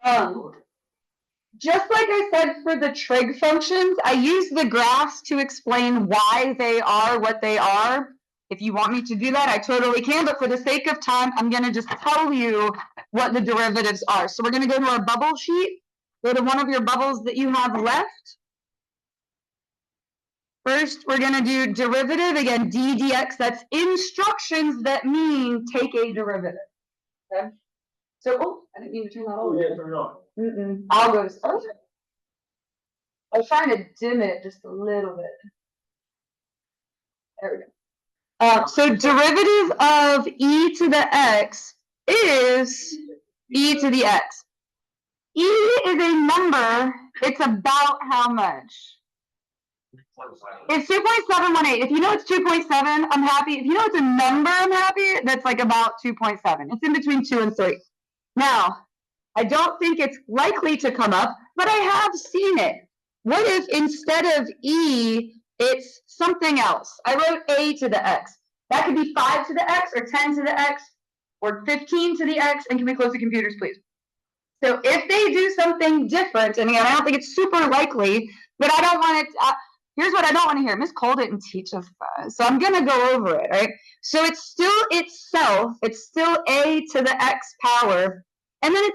Just like I said for the trig functions, I use the graphs to explain why they are what they are. If you want me to do that, I totally can, but for the sake of time, I'm going to just tell you what the derivatives are. So we're going to go to our bubble sheet, go to one of your bubbles that you have left. First, we're going to do derivative, again, d dx. That's instructions that mean take a derivative. Okay? So, oh, I didn't mean to turn that on. Yeah, turn it on. I'll go to start. I was trying to dim it just a little bit. There we go. So derivative of e to the x is e to the x. E is a number. It's about how much? It's 2.718. If you know it's 2.7, I'm happy. If you know it's a number, I'm happy. That's like about 2.7. It's in between 2 and 3. Now, I don't think it's likely to come up, but I have seen it. What if instead of e, it's something else? I wrote a to the x. That could be 5 to the x, or 10 to the x, or 15 to the x. And can we close the computers, please? So if they do something different, and again, I don't think it's super likely, but I don't want it. Here's what I don't want to hear. Miss Cole didn't teach us that, so I'm going to go over it, right? So it's still itself. It's still a to the x power. And then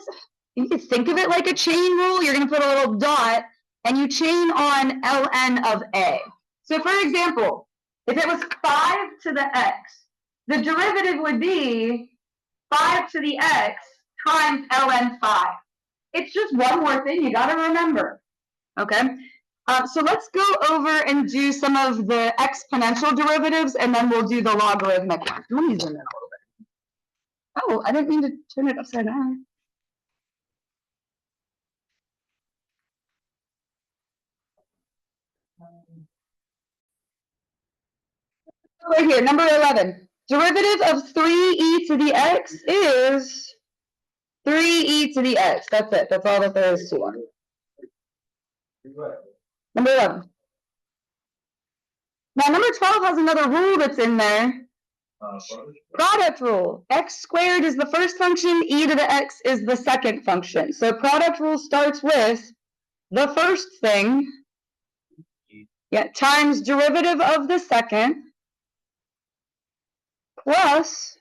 you can think of it like a chain rule. You're going to put a little dot, and you chain on ln of a. So for example, if it was 5 to the x, the derivative would be 5 to the x times ln 5. It's just one more thing you got to remember, okay? So let's go over and do some of the exponential derivatives, and then we'll do the logarithmic ones. Let me zoom in a little bit. Oh, I didn't mean to turn it upside down. Right here, number 11. Derivative of 3e to the x is 3e to the x. That's it. That's all that there is to it. Number 11. Now, number 12 has another rule that's in there. Product rule. X squared is the first function. E to the x is the second function. So product rule starts with the first thing, times derivative of the second, plus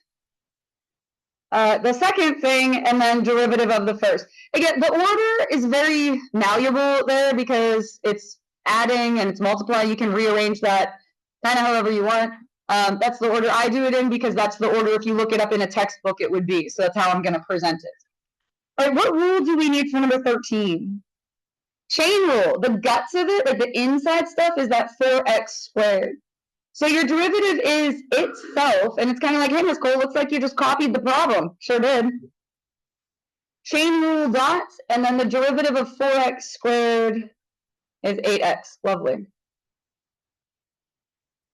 the second thing, and then derivative of the first. Again, the order is very malleable there because it's adding and it's multiplying. You can rearrange that kind of however you want. That's the order I do it in because that's the order, if you look it up in a textbook, it would be. So that's how I'm going to present it. All right, what rule do we need for number 13? Chain rule. The guts of it, like the inside stuff, is that 4x squared. So your derivative is itself, and it's kind of like, hey, Miss Cole, looks like you just copied the problem. Sure did. Chain rule dots, and then the derivative of 4x squared is 8x. Lovely.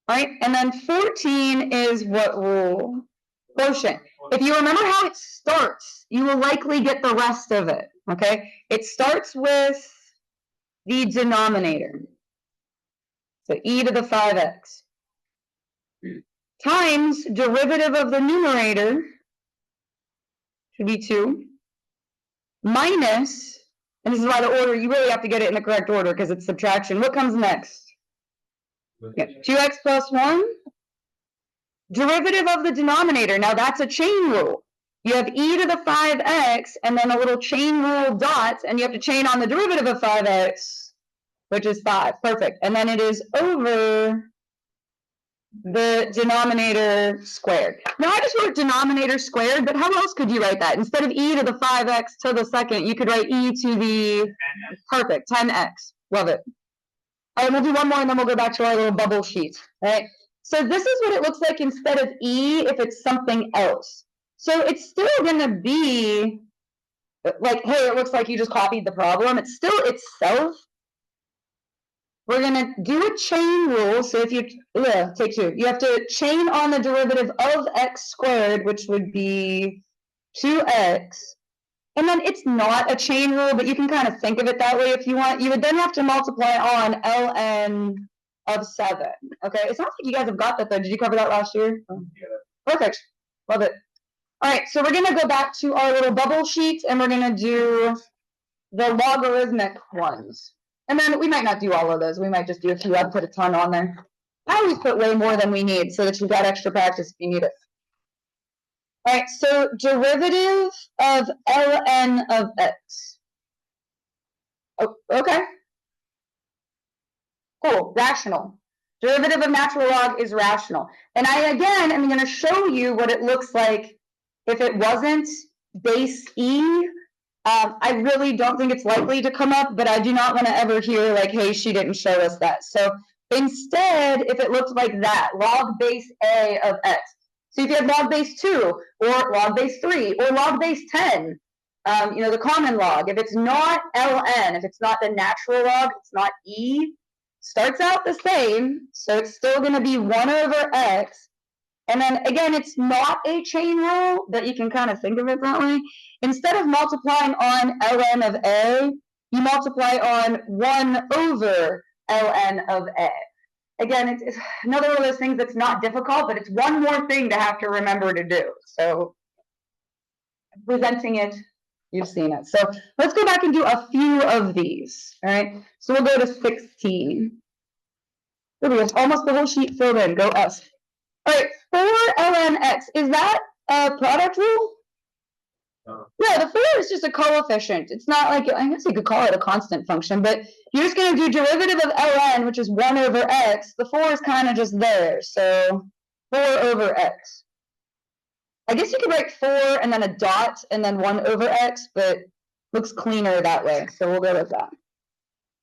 All right, and then 14 is what rule? Quotient. If you remember how it starts, you will likely get the rest of it, okay? It starts with the denominator. So e to the 5x times derivative of the numerator should be 2 minus, and this is why the order, you really have to get it in the correct order because it's subtraction. What comes next? 2x plus 1. Derivative of the denominator. Now that's a chain rule. You have e to the 5x and then a little chain rule dot, and you have to chain on the derivative of 5x, which is 5. Perfect. And then it is over the denominator squared. Now I just wrote denominator squared, but how else could you write that? Instead of e to the 5x to the second, you could write e to the 10x. Perfect, 10x. Love it. All right, we'll do one more and then we'll go back to our little bubble sheet. All right. So this is what it looks like instead of e if it's something else. So it's still going to be like, hey, it looks like you just copied the problem. It's still itself. We're going to do a chain rule. So if you take 2, you have to chain on the derivative of x squared, which would be 2x. And then it's not a chain rule, but you can kind of think of it that way if you want. You would then have to multiply on ln of 7. Okay, it sounds like you guys have got that though. Did you cover that last year? Yeah. Perfect. Love it. All right, so we're going to go back to our little bubble sheet, and we're going to do the logarithmic ones. And then we might not do all of those. We might just do a few. I'd put a ton on there. I always put way more than we need so that you've got extra practice if you need it. All right, so derivative of ln of x. Oh, okay. Cool, rational. Derivative of natural log is rational. And I, again, am going to show you what it looks like if it wasn't base E. I really don't think it's likely to come up, but I do not want to ever hear like, hey, she didn't show us that. So instead, if it looks like that, log base A of x. So if you have log base 2, or log base 3, or log base 10, the common log, if it's not ln, if it's not the natural log, it's not E, starts out the same, so it's still going to be 1 over x. And then again, it's not a chain rule, but you can kind of think of it that way. Instead of multiplying on ln of a, you multiply on 1 over ln of a. Again, it's another one of those things that's not difficult, but it's one more thing to have to remember to do. So presenting it, you've seen it. So let's go back and do a few of these. All right. So we'll go to 16. There we go. Almost the whole sheet filled in. Go us. All right. 4 ln x. Is that a product rule? No, the 4 is just a coefficient. It's not like, I guess you could call it a constant function, but you're just going to do derivative of ln, which is 1 over x. The 4 is kind of just there. So 4 over x. I guess you could write 4 and then a dot and then 1 over x, but looks cleaner that way. So we'll go with that.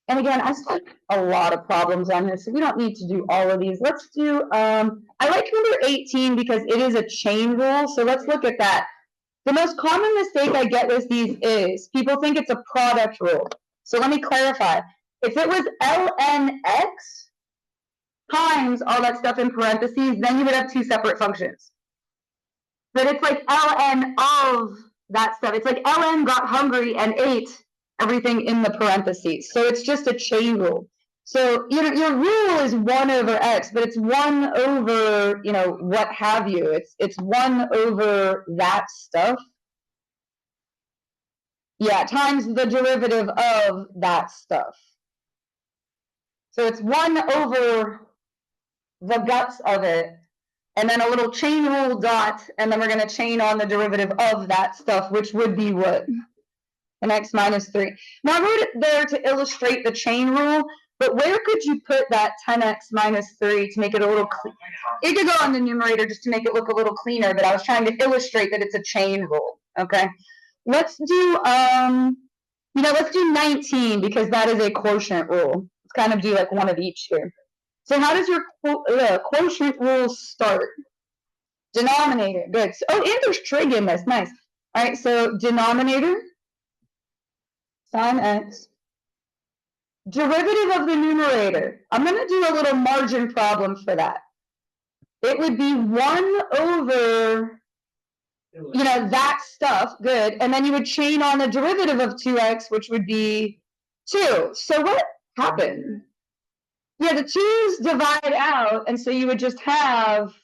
And again, I spent a lot of problems on this, so we don't need to do all of these. Let's do, I like number 18 because it is a chain rule. So let's look at that. The most common mistake I get with these is people think it's a product rule. So let me clarify. If it was ln x times all that stuff in parentheses, then you would have 2 separate functions. But it's like ln of that stuff. It's like ln got hungry and ate everything in the parentheses. So it's just a chain rule. So your rule is 1 over x, but it's 1 over, what have you. It's 1 over that stuff. Yeah, times the derivative of that stuff. So it's 1 over the guts of it, and then a little chain rule dot, and then we're going to chain on the derivative of that stuff, which would be what? An x minus 3. Now I wrote it there to illustrate the chain rule, but where could you put that 10x minus 3 to make it a little cleaner? It could go on the numerator just to make it look a little cleaner, but I was trying to illustrate that it's a chain rule, okay? Let's do, let's do 19 because that is a quotient rule. Let's kind of do like one of each here. So how does your quotient rule start? Denominator, good. So, and there's trig in this, nice. All right, so denominator, sine x. Derivative of the numerator. I'm going to do a little margin problem for that. It would be 1 over, that stuff, good. And then you would chain on the derivative of 2x, which would be 2. So what happened? Yeah, the 2's divide out, and so you would just have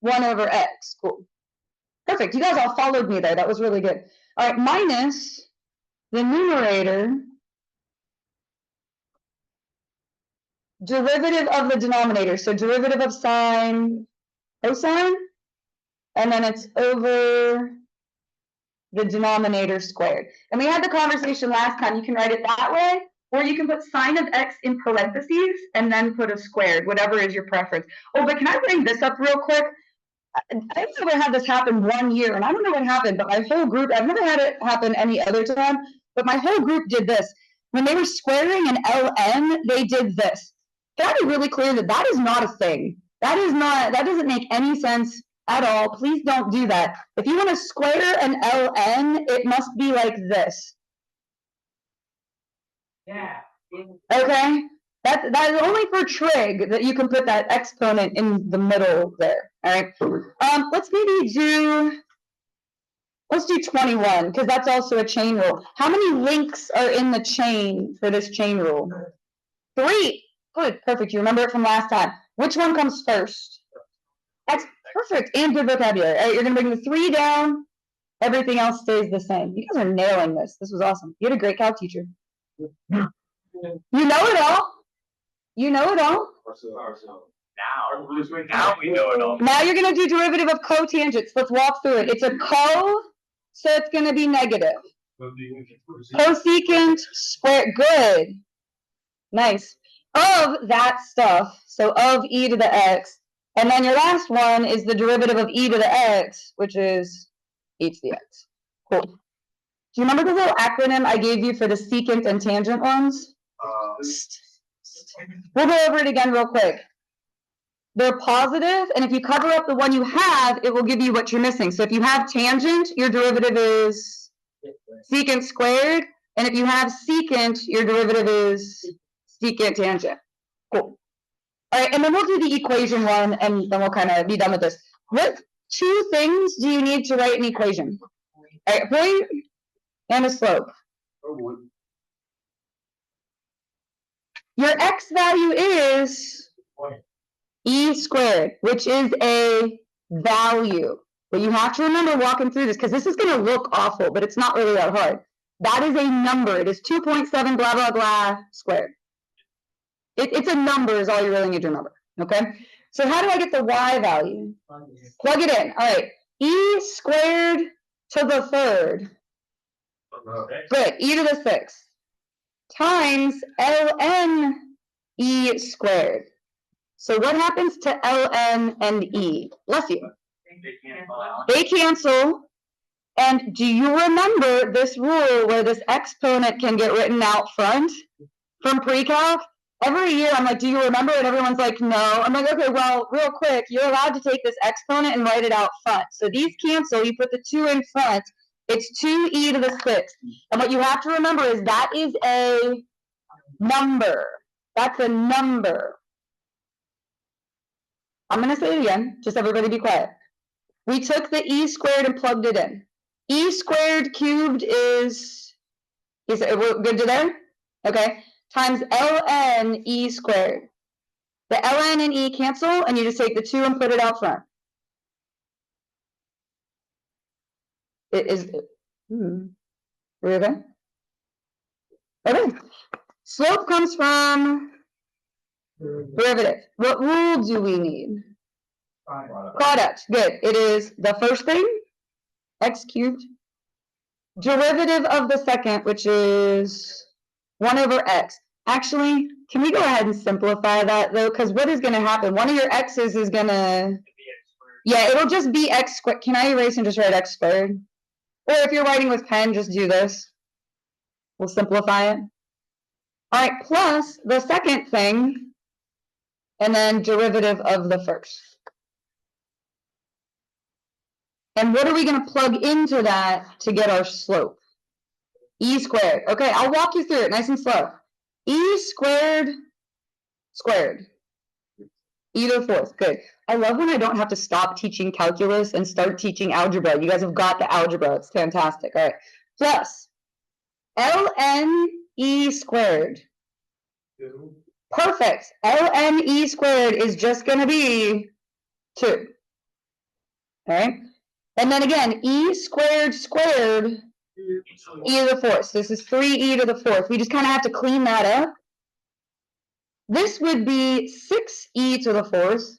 1 over x. Cool. Perfect. You guys all followed me there. That was really good. All right, minus the numerator, derivative of the denominator. So derivative of sine, cosine, and then it's over the denominator squared. And we had the conversation last time. You can write it that way, or you can put sine of x in parentheses and then put a squared, whatever is your preference. Oh, but can I bring this up real quick? I've never had this happen 1 year, and I don't know what happened, but my whole group, I've never had it happen any other time, but my whole group did this. When they were squaring an ln, they did this. Can I be really clear that that is not a thing? That doesn't make any sense at all. Please don't do that. If you want to square an ln, it must be like this. Yeah. Okay? That is only for trig that you can put that exponent in the middle there. All right. Let's do 21 because that's also a chain rule. How many links are in the chain for this chain rule? 3. Good, perfect. You remember it from last time. Which one comes first? That's perfect and good vocabulary. All right, you're going to bring the 3 down, Everything else stays the same. You guys are nailing this. This was awesome. You had a great calc teacher. You know it all. You know it all. Now we know it all. Now you're going to do derivative of cotangents. Let's walk through it. It's a co, so it's going to be negative. Cosecant squared. Good. Nice. Of that stuff, so of e to the x. And then your last one is the derivative of e to the x, which is e to the x. Cool. Do you remember the little acronym I gave you for the secant and tangent ones? We'll go over it again real quick. They're positive, and if you cover up the one you have, it will give you what you're missing. So if you have tangent, your derivative is secant squared, and if you have secant, your derivative is secant tangent. Cool. All right, and then we'll do the equation one, and then we'll kind of be done with this. What 2 things do you need to write an equation? All right, point and a slope. Your x value is e squared, which is a value. But you have to remember walking through this, because this is going to look awful, but it's not really that hard. That is a number. It is 2.7 blah, blah, blah squared. It's a number is all you really need to remember, okay? So how do I get the y value? Plug it in. All right, e squared to the 3rd. Good, e to the 6th. Times ln e squared. So what happens to ln and e? Bless you. They cancel. And do you remember this rule where this exponent can get written out front from pre-calc? Every year I'm like, do you remember? And everyone's like, no. I'm like, okay, well, real quick, you're allowed to take this exponent and write it out front. So these cancel, you put the 2 in front, it's 2e to the 6th. And what you have to remember is that is a number. That's a number. I'm going to say it again, just everybody be quiet. We took the e squared and plugged it in. E squared cubed is we're good to there? Okay. Times ln e squared. The ln and e cancel, and you just take the 2 and put it out front. It is. Are we okay? Okay. Slope comes from derivative. What rule do we need? Product. Good. It is the first thing, x cubed. Derivative of the second, which is 1 over x. Actually, can we go ahead and simplify that, though? Because what is going to happen? One of your x's is going to... Yeah, it'll just be x squared. Can I erase and just write x squared? Or if you're writing with pen, just do this. We'll simplify it. All right, plus the second thing, and then derivative of the first. And what are we going to plug into that to get our slope? E squared. Okay, I'll walk you through it nice and slow. E squared squared. E to the 4th. Good. I love when I don't have to stop teaching calculus and start teaching algebra. You guys have got the algebra. It's fantastic. All right. Plus ln e squared. Perfect. ln e squared is just going to be 2. All right. And then again, e squared squared, e to the 4th. So this is 3e to the 4th. We just kind of have to clean that up. This would be 6e to the 4th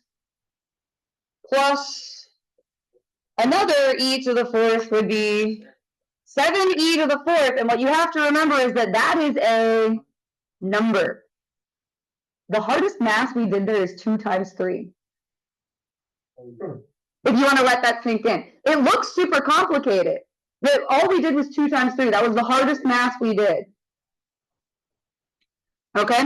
plus another e to the 4th would be 7e to the 4th. And what you have to remember is that that is a number. The hardest math we did there is 2 times 3. If you want to let that sink in. It looks super complicated. But all we did was 2 times 3. That was the hardest math we did. Okay?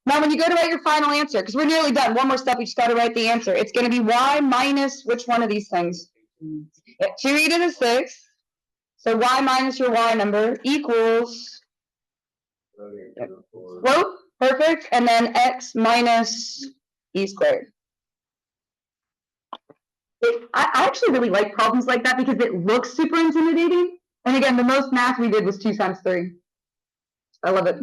Now, when you go to write your final answer, because we're nearly done, one more step, we just got to write the answer. It's going to be y minus which one of these things? 2e to the 6th. So y minus your y number equals slope. Perfect. And then x minus e squared. I actually really like problems like that because it looks super intimidating. And again, the most math we did was 2 times 3. I love it.